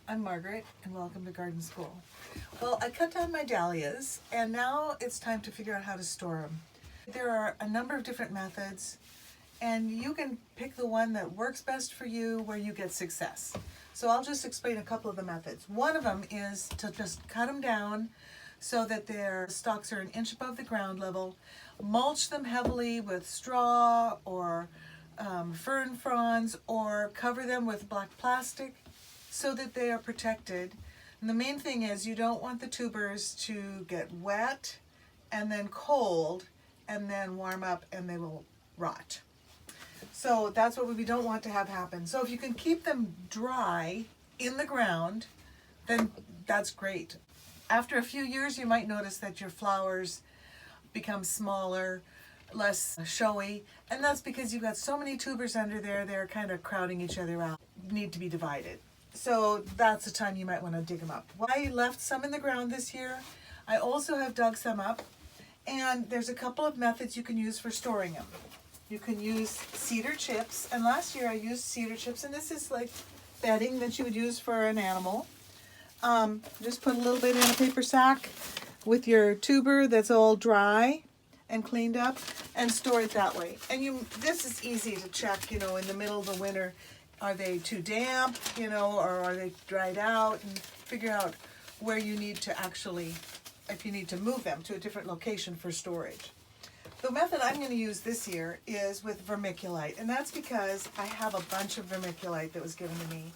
I'm Margaret, and welcome to Garden School. Well, I cut down my dahlias, and now it's time to figure out how to store them. There are a number of different methods, and you can pick the one that works best for you where you get success. So I'll just explain a couple of the methods. One of them is to just cut them down so that their stalks are an inch above the ground level. Mulch them heavily with straw or fern fronds, or cover them with black plastic so that they are protected. And the main thing is you don't want the tubers to get wet and then cold and then warm up and they will rot. So that's what we don't want to have happen. So if you can keep them dry in the ground, then that's great. After a few years, you might notice that your flowers become smaller, less showy, and that's because you've got so many tubers under there, they're kind of crowding each other out, need to be divided. So that's the time you might want to dig them up. Well, I left some in the ground this year. I also have dug some up, and there's a couple of methods you can use for storing them. You can use cedar chips, and last year I used cedar chips, and this is like bedding that you would use for an animal. Just put a little bit in a paper sack with your tuber that's all dry and cleaned up, and store it that way. And this is easy to check, in the middle of the winter. Are they too damp, or are they dried out? And figure out where you need to actually, if you need to move them to a different location for storage. The method I'm going to use this year is with vermiculite, and that's because I have a bunch of vermiculite that was given to me.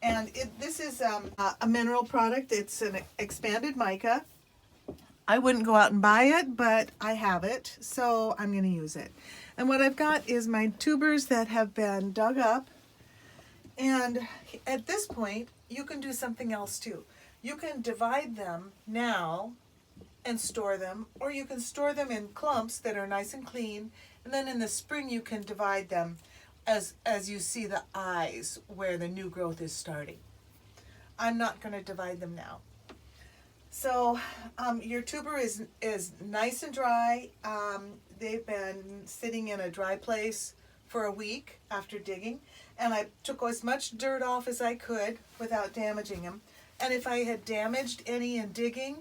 And this is a mineral product. It's an expanded mica. I wouldn't go out and buy it, but I have it, so I'm going to use it. And what I've got is my tubers that have been dug up. And at this point, you can do something else too. You can divide them now and store them, or you can store them in clumps that are nice and clean, and then in the spring you can divide them as you see the eyes where the new growth is starting. I'm not going to divide them now. So your tuber is nice and dry. They've been sitting in a dry place for a week after digging, and I took as much dirt off as I could without damaging them. And if I had damaged any in digging,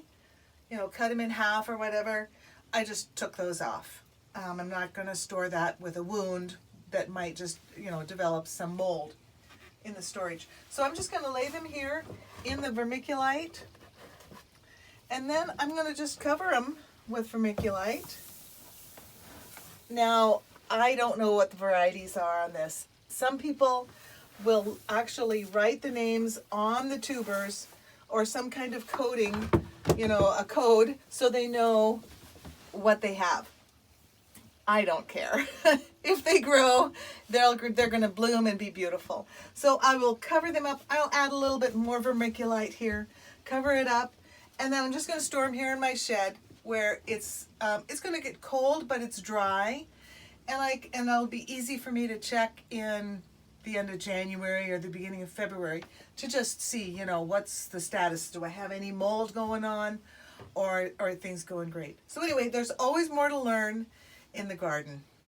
cut them in half or whatever, I just took those off. I'm not going to store that with a wound that might just, develop some mold in the storage. So I'm just going to lay them here in the vermiculite, and then I'm going to just cover them with vermiculite. Now, I don't know what the varieties are on this. Some people will actually write the names on the tubers or some kind of coding, a code, so they know what they have. I don't care. If they grow, they're going to bloom and be beautiful. So I will cover them up. I'll add a little bit more vermiculite here, cover it up, and then I'm just going to store them here in my shed where it's going to get cold, but it's dry, and it'll be easy for me to check in the end of January or the beginning of February to just see, what's the status. Do I have any mold going on, or are things going great? So anyway, there's always more to learn in the garden.